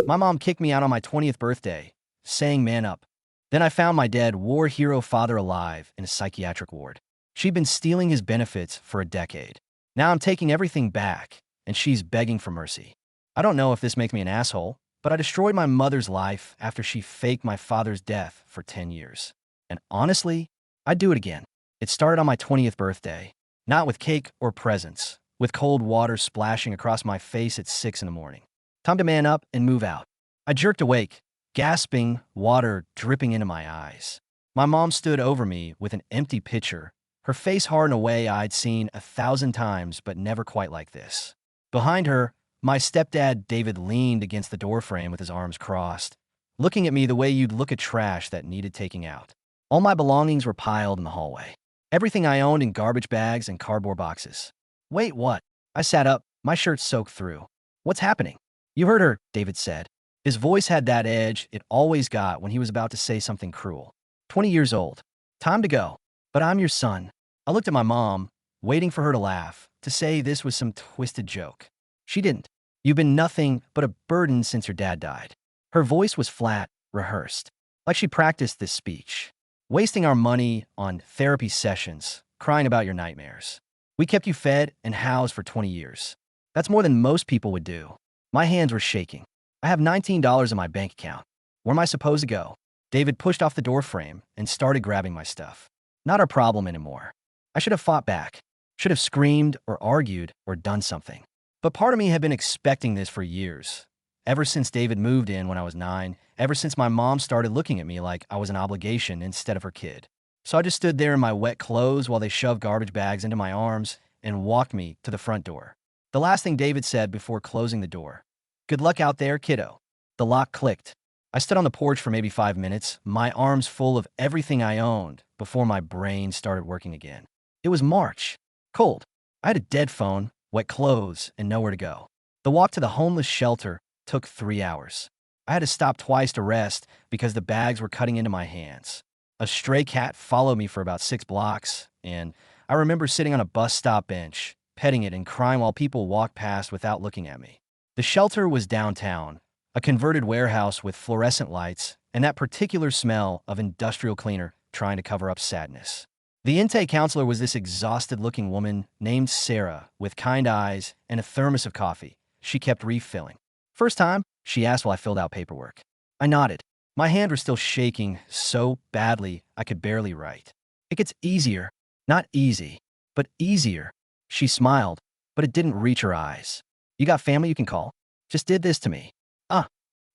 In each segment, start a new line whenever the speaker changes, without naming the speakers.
My mom kicked me out on my 20th birthday, saying man up. Then I found my dead war hero father alive in a psychiatric ward. She'd been stealing his benefits for a decade. Now I'm taking everything back, and she's begging for mercy. I don't know if this makes me an asshole, but I destroyed my mother's life after she faked my father's death for 10 years. And honestly, I'd do it again. It started on my 20th birthday, not with cake or presents, with cold water splashing across my face at 6 in the morning. Time to man up and move out. I jerked awake, gasping, water dripping into my eyes. My mom stood over me with an empty pitcher, her face hard in a way I'd seen 1,000 times, but never quite like this. Behind her, my stepdad David leaned against the doorframe with his arms crossed, looking at me the way you'd look at trash that needed taking out. All my belongings were piled in the hallway. Everything I owned in garbage bags and cardboard boxes. Wait, what? I sat up, my shirt soaked through. What's happening? You heard her, David said. His voice had that edge it always got when he was about to say something cruel. 20 years old. Time to go. But I'm your son. I looked at my mom, waiting for her to laugh, to say this was some twisted joke. She didn't. You've been nothing but a burden since your dad died. Her voice was flat, rehearsed, like she practiced this speech. Wasting our money on therapy sessions, crying about your nightmares. We kept you fed and housed for 20 years. That's more than most people would do. My hands were shaking. I have $19 in my bank account. Where am I supposed to go? David pushed off the doorframe and started grabbing my stuff. Not our problem anymore. I should have fought back. Should have screamed or argued or done something. But part of me had been expecting this for years. Ever since David moved in when I was 9, ever since my mom started looking at me like I was an obligation instead of her kid. So I just stood there in my wet clothes while they shoved garbage bags into my arms and walked me to the front door. The last thing David said before closing the door. Good luck out there, kiddo. The lock clicked. I stood on the porch for maybe 5 minutes, my arms full of everything I owned, before my brain started working again. It was March. Cold. I had a dead phone, wet clothes, and nowhere to go. The walk to the homeless shelter took 3 hours. I had to stop twice to rest because the bags were cutting into my hands. A stray cat followed me for about 6 blocks, and I remember sitting on a bus stop bench, petting it and crying while people walked past without looking at me. The shelter was downtown, a converted warehouse with fluorescent lights and that particular smell of industrial cleaner trying to cover up sadness. The intake counselor was this exhausted-looking woman named Sarah with kind eyes and a thermos of coffee she kept refilling. First time, she asked while I filled out paperwork. I nodded. My hand was still shaking so badly I could barely write. It gets easier. Not easy, but easier. She smiled, but it didn't reach her eyes. You got family you can call? Just did this to me.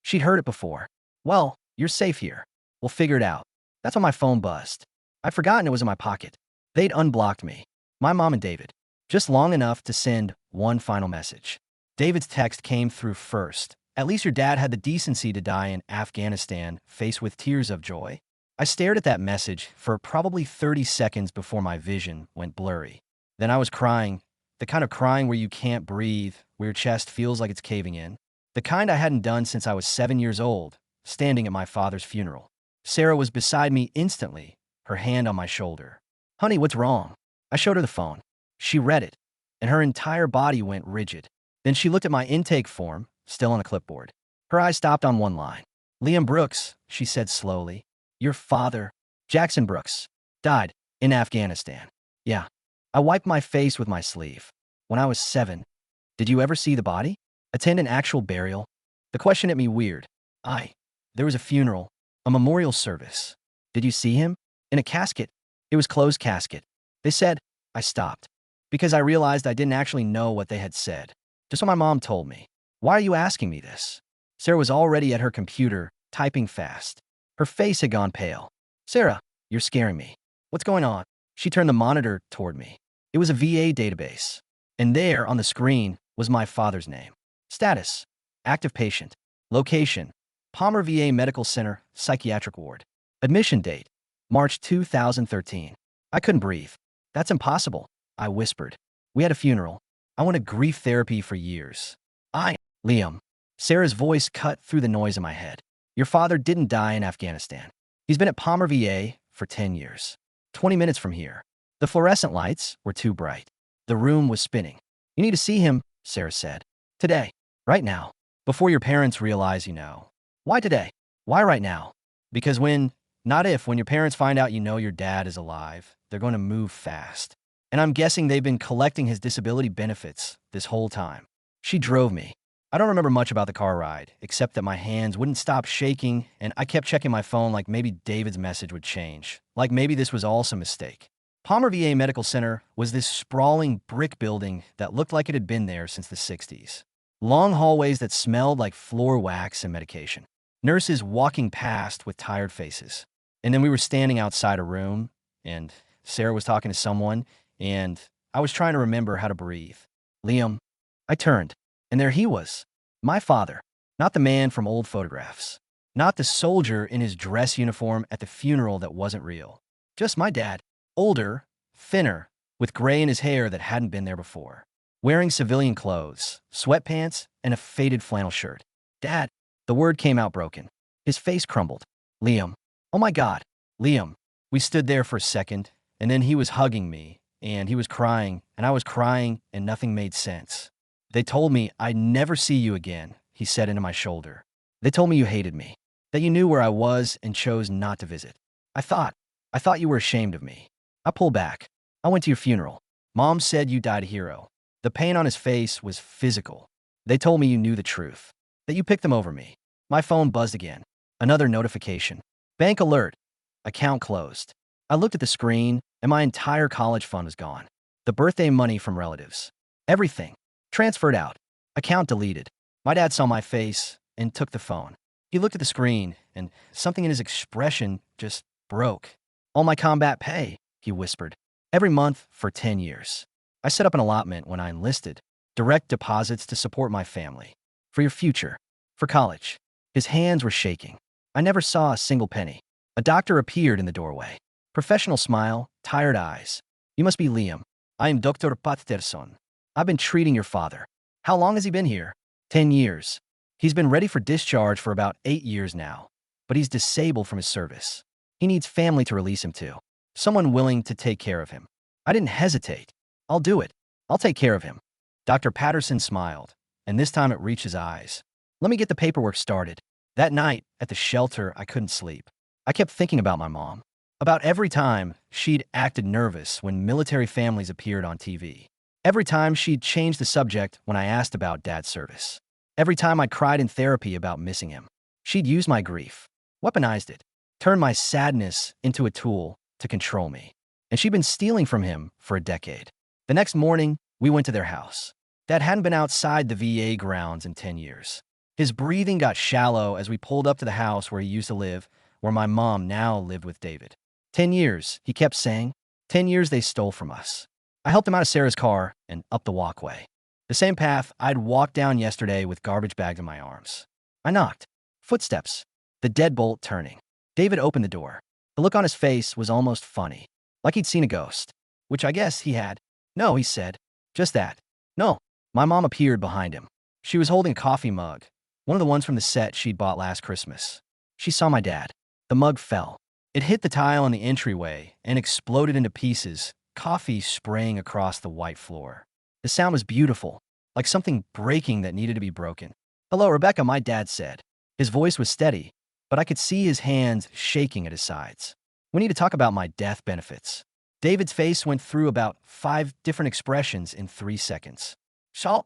She'd heard it before. Well, you're safe here. We'll figure it out. That's when my phone buzzed. I'd forgotten it was in my pocket. They'd unblocked me. My mom and David. Just long enough to send one final message. David's text came through first. At least your dad had the decency to die in Afghanistan, faced with tears of joy. I stared at that message for probably 30 seconds before my vision went blurry. Then I was crying, the kind of crying where you can't breathe, where your chest feels like it's caving in. The kind I hadn't done since I was 7 years old, standing at my father's funeral. Sarah was beside me instantly, her hand on my shoulder. Honey, what's wrong? I showed her the phone. She read it, and her entire body went rigid. Then she looked at my intake form, still on a clipboard. Her eyes stopped on one line. Liam Brooks, she said slowly. Your father, Jackson Brooks, died in Afghanistan. Yeah. I wiped my face with my sleeve. When I was 7. Did you ever see the body? Attend an actual burial? The question hit me weird. There was a funeral, a memorial service. Did you see him? In a casket. It was closed casket. They said. I stopped. Because I realized I didn't actually know what they had said. Just what my mom told me. Why are you asking me this? Sarah was already at her computer, typing fast. Her face had gone pale. Sarah, you're scaring me. What's going on? She turned the monitor toward me. It was a VA database. And there, on the screen, was my father's name. Status: active patient. Location: Palmer VA Medical Center, psychiatric ward. Admission date: March 2013. I couldn't breathe. That's impossible, I whispered. We had a funeral. I wanted grief therapy for years. Liam. Sarah's voice cut through the noise in my head. Your father didn't die in Afghanistan. He's been at Palmer VA for 10 years. 20 minutes from here. The fluorescent lights were too bright. The room was spinning. You need to see him, Sarah said. Today. Right now. Before your parents realize you know. Why today? Why right now? Because when your parents find out you know your dad is alive, they're going to move fast. And I'm guessing they've been collecting his disability benefits this whole time. She drove me. I don't remember much about the car ride, except that my hands wouldn't stop shaking, and I kept checking my phone like maybe David's message would change, like maybe this was all some mistake. Palmer VA Medical Center was this sprawling brick building that looked like it had been there since the 60s. Long hallways that smelled like floor wax and medication. Nurses walking past with tired faces. And then we were standing outside a room, and Sarah was talking to someone, and I was trying to remember how to breathe. Liam. I turned, and there he was. My father. Not the man from old photographs. Not the soldier in his dress uniform at the funeral that wasn't real. Just my dad. Older, thinner, with gray in his hair that hadn't been there before. Wearing civilian clothes, sweatpants, and a faded flannel shirt. Dad. The word came out broken. His face crumbled. Liam. Oh my God. Liam. We stood there for a second, and then he was hugging me, and he was crying, and I was crying, and nothing made sense. They told me I'd never see you again, he said into my shoulder. They told me you hated me, that you knew where I was and chose not to visit. I thought you were ashamed of me. I pulled back. I went to your funeral. Mom said you died a hero. The pain on his face was physical. They told me you knew the truth, that you picked them over me. My phone buzzed again. Another notification. Bank alert. Account closed. I looked at the screen, and my entire college fund was gone. The birthday money from relatives. Everything. Transferred out. Account deleted. My dad saw my face and took the phone. He looked at the screen, and something in his expression just broke. All my combat pay, he whispered. Every month for 10 years. I set up an allotment when I enlisted. Direct deposits to support my family. For your future. For college. His hands were shaking. I never saw a single penny. A doctor appeared in the doorway. Professional smile, tired eyes. You must be Liam. I am Dr. Patterson. I've been treating your father. How long has he been here? 10 years. He's been ready for discharge for about 8 years now. But he's disabled from his service. He needs family to release him to. Someone willing to take care of him. I didn't hesitate. I'll do it. I'll take care of him. Dr. Patterson smiled, and this time it reached his eyes. Let me get the paperwork started. That night, at the shelter, I couldn't sleep. I kept thinking about my mom. About every time she'd acted nervous when military families appeared on TV. Every time she'd changed the subject when I asked about Dad's service. Every time I cried in therapy about missing him. She'd used my grief, weaponized it, turned my sadness into a tool to control me. And she'd been stealing from him for a decade. The next morning, we went to their house. Dad hadn't been outside the VA grounds in 10 years. His breathing got shallow as we pulled up to the house where he used to live, where my mom now lived with David. 10 years, he kept saying. 10 years they stole from us. I helped him out of Sarah's car and up the walkway. The same path I'd walked down yesterday with garbage bags in my arms. I knocked. Footsteps. The deadbolt turning. David opened the door. The look on his face was almost funny, like he'd seen a ghost, which I guess he had. No, he said. Just that. No. My mom appeared behind him. She was holding a coffee mug, one of the ones from the set she'd bought last Christmas. She saw my dad. The mug fell. It hit the tile on the entryway and exploded into pieces, coffee spraying across the white floor. The sound was beautiful, like something breaking that needed to be broken. Hello, Rebecca, my dad said. His voice was steady, but I could see his hands shaking at his sides. We need to talk about my death benefits. David's face went through about 5 different expressions in 3 seconds. Shock,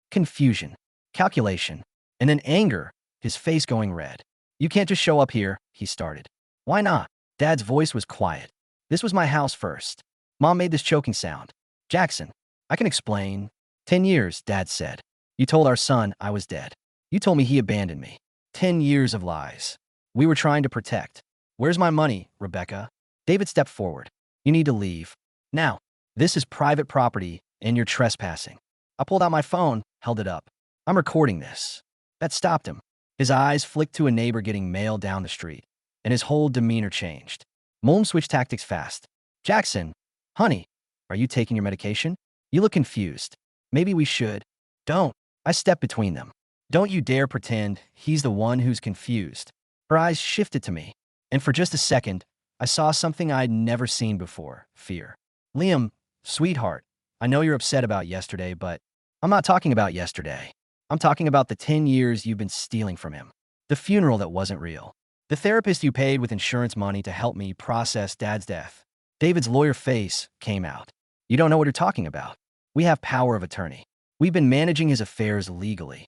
confusion, calculation, and then anger, his face going red. You can't just show up here, he started. Why not? Dad's voice was quiet. This was my house first. Mom made this choking sound. Jackson, I can explain. 10 years, Dad said. You told our son I was dead. You told me he abandoned me. 10 years of lies. We were trying to protect. Where's my money, Rebecca? David stepped forward. You need to leave. Now. This is private property, and you're trespassing. I pulled out my phone, held it up. I'm recording this. That stopped him. His eyes flicked to a neighbor getting mail down the street, and his whole demeanor changed. Mom switched tactics fast. Jackson, honey, are you taking your medication? You look confused. Maybe we should. Don't. I stepped between them. Don't you dare pretend he's the one who's confused. Her eyes shifted to me, and for just a second, I saw something I'd never seen before, fear. Liam, sweetheart, I know you're upset about yesterday, but I'm not talking about yesterday. I'm talking about the 10 years you've been stealing from him. The funeral that wasn't real. The therapist you paid with insurance money to help me process Dad's death. David's lawyer face came out. You don't know what you're talking about. We have power of attorney. We've been managing his affairs legally.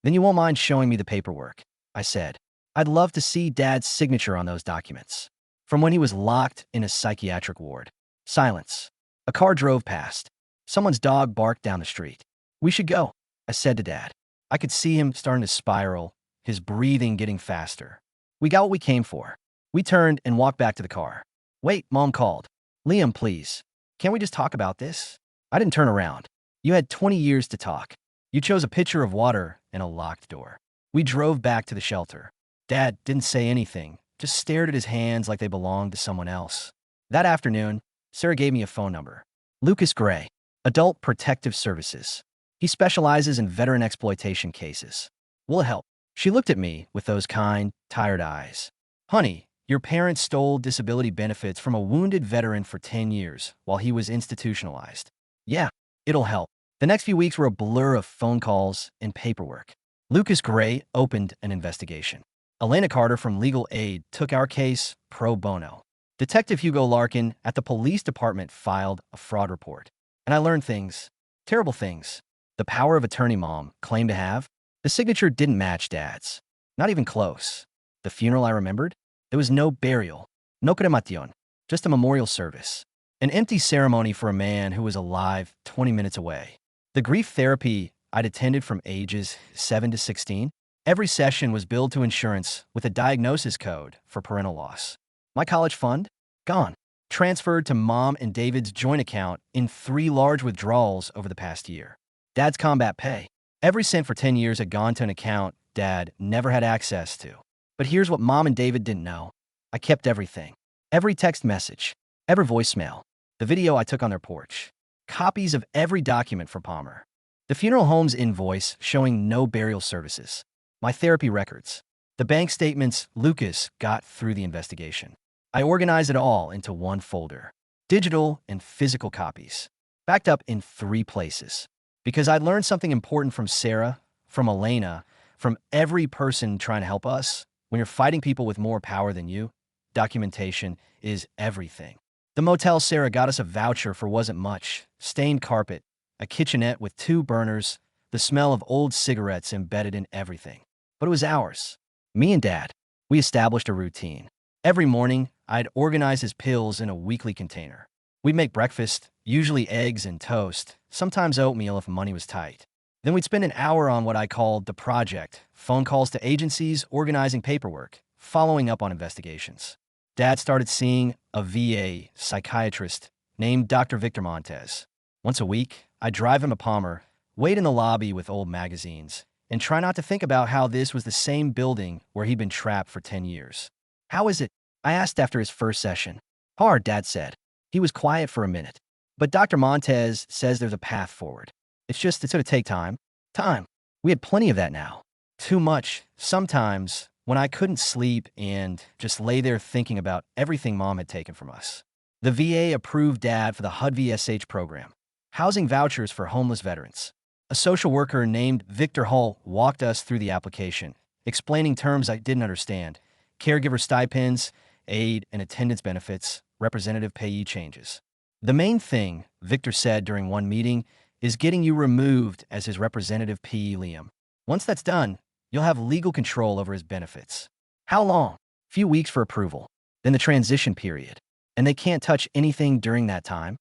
Then you won't mind showing me the paperwork, I said. I'd love to see Dad's signature on those documents. From when he was locked in a psychiatric ward. Silence. A car drove past. Someone's dog barked down the street. We should go, I said to Dad. I could see him starting to spiral, his breathing getting faster. We got what we came for. We turned and walked back to the car. Wait, Mom called. Liam, please. Can't we just talk about this? I didn't turn around. You had 20 years to talk. You chose a pitcher of water and a locked door. We drove back to the shelter. Dad didn't say anything, just stared at his hands like they belonged to someone else. That afternoon, Sarah gave me a phone number. Lucas Gray, Adult Protective Services. He specializes in veteran exploitation cases. Will it help? She looked at me with those kind, tired eyes. Honey, your parents stole disability benefits from a wounded veteran for 10 years while he was institutionalized. Yeah, it'll help. The next few weeks were a blur of phone calls and paperwork. Lucas Gray opened an investigation. Elena Carter from Legal Aid took our case pro bono. Detective Hugo Larkin at the police department filed a fraud report. And I learned things, terrible things. The power of attorney Mom claimed to have, the signature didn't match Dad's. Not even close. The funeral I remembered? There was no burial, no cremation, just a memorial service. An empty ceremony for a man who was alive 20 minutes away. The grief therapy I'd attended from ages 7 to 16, every session was billed to insurance with a diagnosis code for parental loss. My college fund? Gone. Transferred to Mom and David's joint account in 3 large withdrawals over the past year. Dad's combat pay. Every cent for 10 years had gone to an account Dad never had access to. But here's what Mom and David didn't know. I kept everything. Every text message, every voicemail, the video I took on their porch, copies of every document for Palmer, the funeral home's invoice showing no burial services, my therapy records, the bank statements Lucas got through the investigation. I organized it all into one folder, digital and physical copies, backed up in 3 places. Because I'd learned something important from Sarah, from Elena, from every person trying to help us. When you're fighting people with more power than you, documentation is everything. The motel Sarah got us a voucher for wasn't much. Stained carpet, a kitchenette with 2 burners, the smell of old cigarettes embedded in everything. But it was ours. Me and Dad. We established a routine. Every morning, I'd organize his pills in a weekly container. We'd make breakfast, usually eggs and toast, sometimes oatmeal if money was tight. Then we'd spend an hour on what I called the project, phone calls to agencies, organizing paperwork, following up on investigations. Dad started seeing a VA psychiatrist named Dr. Victor Montez. Once a week, I'd drive him to Palmer, wait in the lobby with old magazines, and try not to think about how this was the same building where he'd been trapped for 10 years. How is it? I asked after his first session. Hard, Dad said. He was quiet for a minute. But Dr. Montez says there's a path forward. It's going to take time. Time. We had plenty of that now. Too much. Sometimes when I couldn't sleep and just lay there thinking about everything Mom had taken from us. The VA approved Dad for the HUD-VSH program. Housing vouchers for homeless veterans. A social worker named Victor Hull walked us through the application, explaining terms I didn't understand. Caregiver stipends, aid and attendance benefits, representative payee changes. The main thing, Victor said during one meeting, is getting you removed as his representative payee, Liam. Once that's done, you'll have legal control over his benefits. How long? Few weeks for approval. Then the transition period. And they can't touch anything during that time?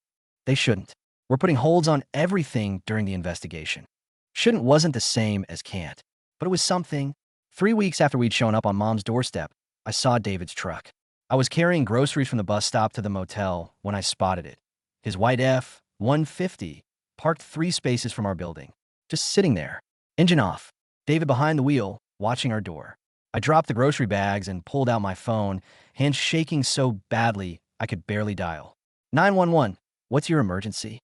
They shouldn't. We're putting holds on everything during the investigation. Shouldn't wasn't the same as can't. But it was something. 3 weeks after we'd shown up on Mom's doorstep, I saw David's truck. I was carrying groceries from the bus stop to the motel when I spotted it. His white F-150, parked 3 spaces from our building. Just sitting there. Engine off. David behind the wheel, watching our door. I dropped the grocery bags and pulled out my phone, hands shaking so badly I could barely dial. 911, what's your emergency?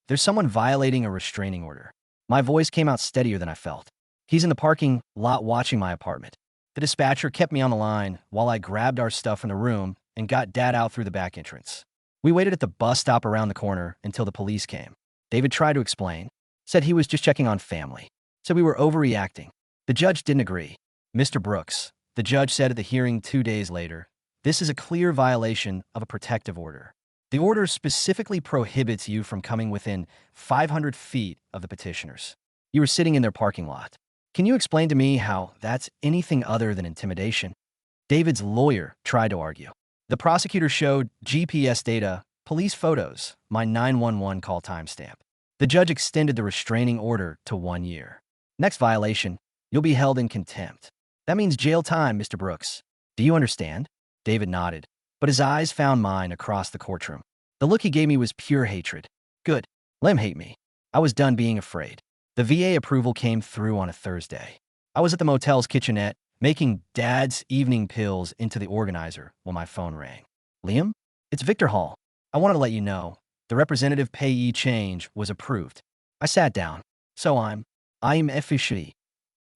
There's someone violating a restraining order. My voice came out steadier than I felt. He's in the parking lot watching my apartment. The dispatcher kept me on the line while I grabbed our stuff from the room and got Dad out through the back entrance. We waited at the bus stop around the corner until the police came. David tried to explain, said he was just checking on family. said we were overreacting. The judge didn't agree. Mr. Brooks, the judge said at the hearing 2 days later, this is a clear violation of a protective order. The order specifically prohibits you from coming within 500 feet of the petitioners. You were sitting in their parking lot. Can you explain to me how that's anything other than intimidation? David's lawyer tried to argue. The prosecutor showed GPS data, police photos, my 911 call timestamp. The judge extended the restraining order to 1 year. Next violation, you'll be held in contempt. That means jail time, Mr. Brooks. Do you understand? David nodded, but his eyes found mine across the courtroom. The look he gave me was pure hatred. Good. Let him hate me. I was done being afraid. The VA approval came through on a Thursday. I was at the motel's kitchenette, making Dad's evening pills into the organizer when my phone rang. Liam? It's Victor Hall. I wanted to let you know. The representative payee change was approved. I sat down. So I'm officially.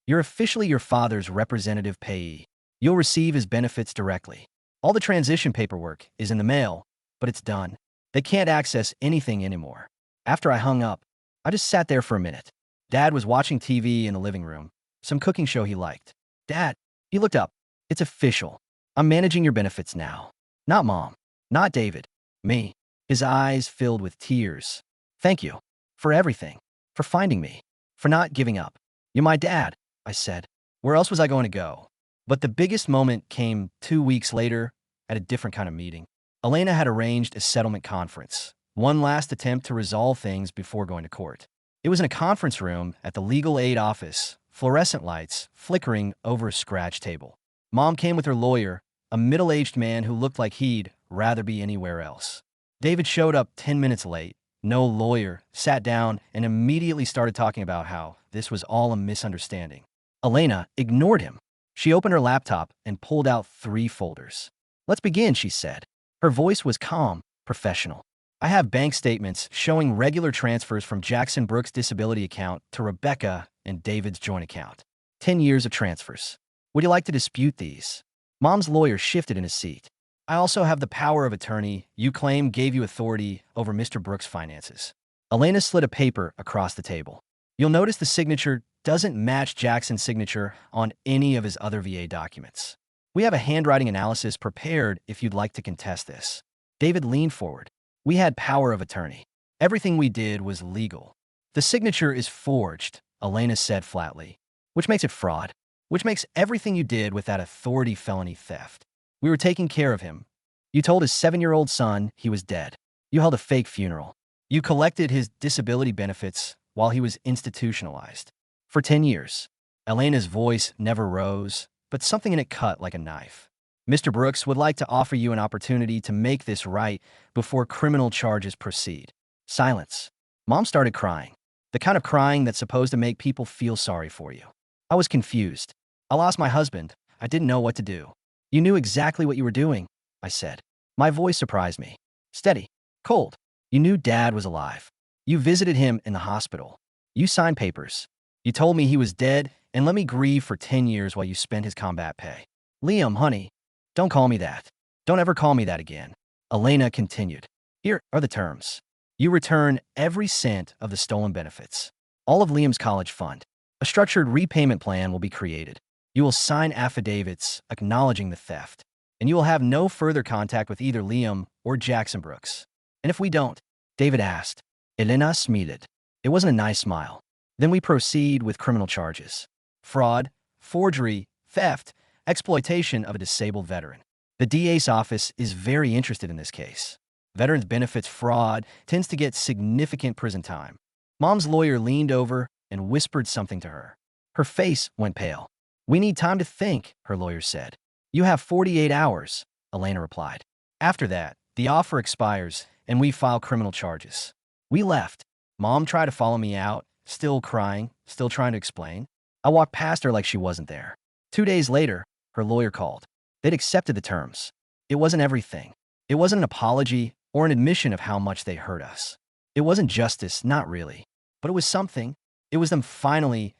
You're officially your father's representative payee. You'll receive his benefits directly. All the transition paperwork is in the mail, but it's done. They can't access anything anymore. After I hung up, I just sat there for a minute. Dad was watching TV in the living room, some cooking show he liked. Dad, he looked up. It's official. I'm managing your benefits now. Not Mom. Not David. Me. His eyes filled with tears. Thank you. For everything. For finding me. For not giving up. You're my dad, I said. Where else was I going to go? But the biggest moment came 2 weeks later at a different kind of meeting. Elena had arranged a settlement conference. One last attempt to resolve things before going to court. It was in a conference room at the legal aid office, fluorescent lights flickering over a scratch table. Mom came with her lawyer, a middle-aged man who looked like he'd rather be anywhere else. David showed up 10 minutes late. No lawyer, sat down, and immediately started talking about how this was all a misunderstanding. Elena ignored him. She opened her laptop and pulled out 3 folders. Let's begin, she said. Her voice was calm, professional. I have bank statements showing regular transfers from Jackson Brooks' disability account to Rebecca and David's joint account. 10 years of transfers. Would you like to dispute these? Mom's lawyer shifted in his seat. I also have the power of attorney you claim gave you authority over Mr. Brooks' finances. Elena slid a paper across the table. You'll notice the signature doesn't match Jackson's signature on any of his other VA documents. We have a handwriting analysis prepared if you'd like to contest this. David leaned forward. We had power of attorney. Everything we did was legal. The signature is forged, Elena said flatly, which makes it fraud, which makes everything you did with that authority felony theft. We were taking care of him. You told his 7-year-old son he was dead. You held a fake funeral. You collected his disability benefits while he was institutionalized. For 10 years. Elena's voice never rose, but something in it cut like a knife. Mr. Brooks would like to offer you an opportunity to make this right before criminal charges proceed. Silence. Mom started crying. The kind of crying that's supposed to make people feel sorry for you. I was confused. I lost my husband. I didn't know what to do. You knew exactly what you were doing, I said. My voice surprised me. Steady. Cold. You knew Dad was alive. You visited him in the hospital. You signed papers. You told me he was dead and let me grieve for 10 years while you spent his combat pay. Liam, honey, don't call me that. Don't ever call me that again. Elena continued. Here are the terms. You return every cent of the stolen benefits. All of Liam's college fund. A structured repayment plan will be created. You will sign affidavits acknowledging the theft. And you will have no further contact with either Liam or Jackson Brooks. And if we don't, David asked. Elena smiled. It wasn't a nice smile. Then we proceed with criminal charges. Fraud, forgery, theft, exploitation of a disabled veteran. The DA's office is very interested in this case. Veterans benefits fraud tends to get significant prison time. Mom's lawyer leaned over and whispered something to her. Her face went pale. We need time to think, her lawyer said. You have 48 hours, Elena replied. After that, the offer expires and we file criminal charges. We left. Mom tried to follow me out, still crying, still trying to explain. I walked past her like she wasn't there. 2 days later, her lawyer called. They'd accepted the terms. It wasn't everything. It wasn't an apology or an admission of how much they hurt us. It wasn't justice, not really. But it was something. It was them finally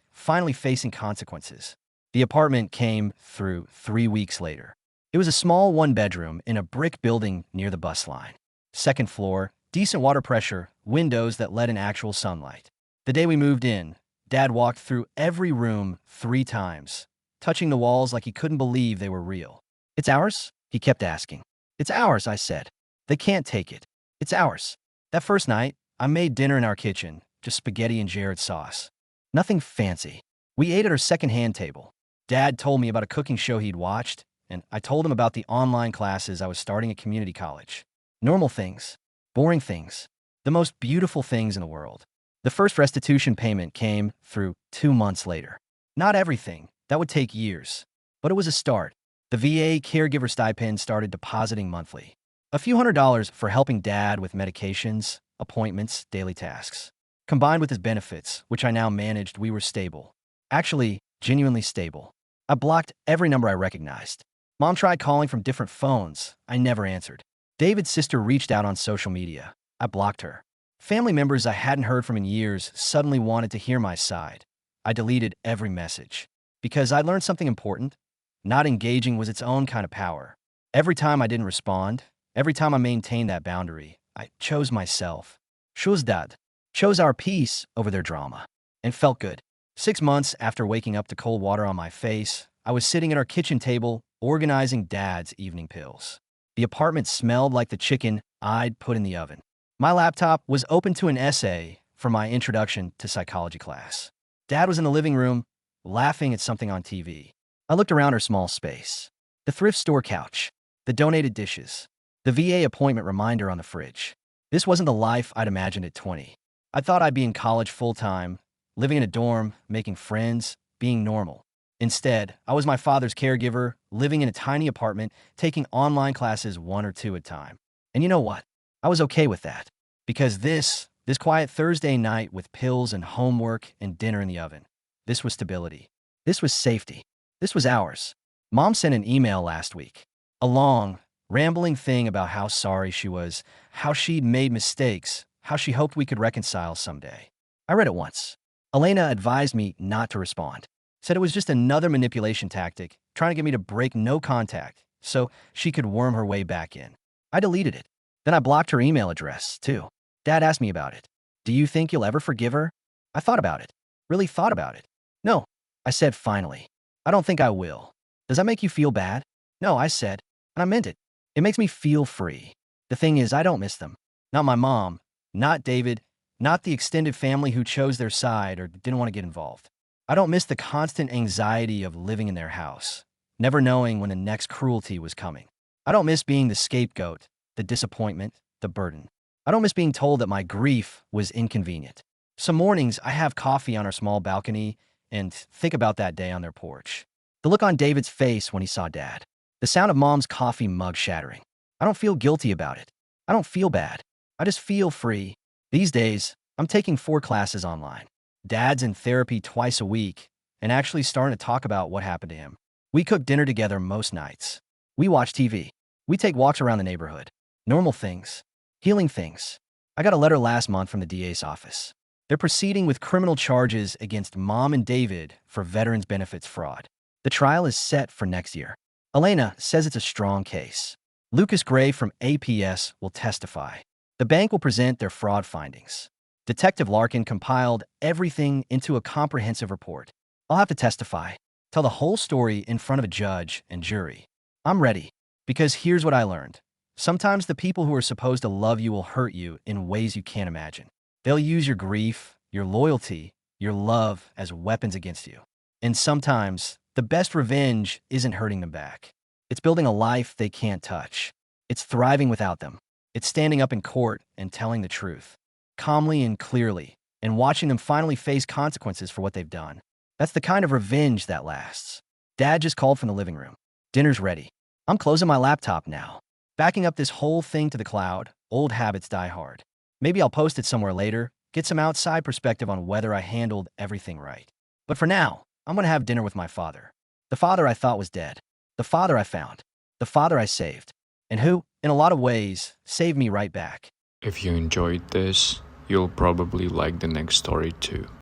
facing consequences. The apartment came through 3 weeks later. It was a small 1-bedroom in a brick building near the bus line. 2nd floor, decent water pressure, windows that let in actual sunlight. The day we moved in, Dad walked through every room 3 times, touching the walls like he couldn't believe they were real. "It's ours?" he kept asking. "It's ours," I said. "They can't take it. It's ours." That first night, I made dinner in our kitchen, just spaghetti and Jared sauce. Nothing fancy. We ate at our second-hand table. Dad told me about a cooking show he'd watched, and I told him about the online classes I was starting at community college. Normal things. Boring things. The most beautiful things in the world. The first restitution payment came through 2 months later. Not everything. That would take years. But it was a start. The VA caregiver stipend started depositing monthly. A few $100s for helping Dad with medications, appointments, daily tasks. Combined with his benefits, which I now managed, we were stable. Actually, genuinely stable. I blocked every number I recognized. Mom tried calling from different phones. I never answered. David's sister reached out on social media. I blocked her. Family members I hadn't heard from in years suddenly wanted to hear my side. I deleted every message. Because I learned something important. Not engaging was its own kind of power. Every time I didn't respond, every time I maintained that boundary, I chose myself. Chose dad. Chose our peace over their drama. And felt good. 6 months after waking up to cold water on my face, I was sitting at our kitchen table, organizing Dad's evening pills. The apartment smelled like the chicken I'd put in the oven. My laptop was open to an essay for my introduction to psychology class. Dad was in the living room, laughing at something on TV. I looked around our small space. The thrift store couch, the donated dishes, the VA appointment reminder on the fridge. This wasn't the life I'd imagined at 20. I thought I'd be in college full-time, living in a dorm, making friends, being normal. Instead, I was my father's caregiver, living in a tiny apartment, taking online classes 1 or 2 at a time. And you know what? I was okay with that. Because this quiet Thursday night with pills and homework and dinner in the oven, this was stability. This was safety. This was ours. Mom sent an email last week. A long, rambling thing about how sorry she was, how she'd made mistakes, how she hoped we could reconcile someday. I read it once. Elena advised me not to respond. Said it was just another manipulation tactic, trying to get me to break no contact, so she could worm her way back in. I deleted it. Then I blocked her email address, too. Dad asked me about it. "Do you think you'll ever forgive her?" I thought about it. Really thought about it. "No," I said finally. "I don't think I will." "Does that make you feel bad?" "No," I said, and I meant it. "It makes me feel free. The thing is, I don't miss them. Not my mom, not David, not the extended family who chose their side or didn't want to get involved. I don't miss the constant anxiety of living in their house, never knowing when the next cruelty was coming. I don't miss being the scapegoat, the disappointment, the burden. I don't miss being told that my grief was inconvenient. Some mornings, I have coffee on our small balcony and think about that day on their porch. The look on David's face when he saw Dad. The sound of Mom's coffee mug shattering. I don't feel guilty about it. I don't feel bad. I just feel free. These days, I'm taking 4 classes online. Dad's in therapy twice a week and actually starting to talk about what happened to him. We cook dinner together most nights. We watch TV. We take walks around the neighborhood. Normal things. Healing things. I got a letter last month from the DA's office. They're proceeding with criminal charges against Mom and David for veterans benefits fraud. The trial is set for next year. Elena says it's a strong case. Lucas Gray from APS will testify. The bank will present their fraud findings. Detective Larkin compiled everything into a comprehensive report. I'll have to testify, tell the whole story in front of a judge and jury. I'm ready, because here's what I learned. Sometimes the people who are supposed to love you will hurt you in ways you can't imagine. They'll use your grief, your loyalty, your love as weapons against you. And sometimes, the best revenge isn't hurting them back. It's building a life they can't touch. It's thriving without them. It's standing up in court and telling the truth, calmly and clearly, and watching them finally face consequences for what they've done. That's the kind of revenge that lasts. Dad just called from the living room. Dinner's ready. I'm closing my laptop now. Backing up this whole thing to the cloud. Old habits die hard. Maybe I'll post it somewhere later, get some outside perspective on whether I handled everything right. But for now, I'm going to have dinner with my father. The father I thought was dead. The father I found. The father I saved. And who, in a lot of ways, saved me right back.
If you enjoyed this, you'll probably like the next story too.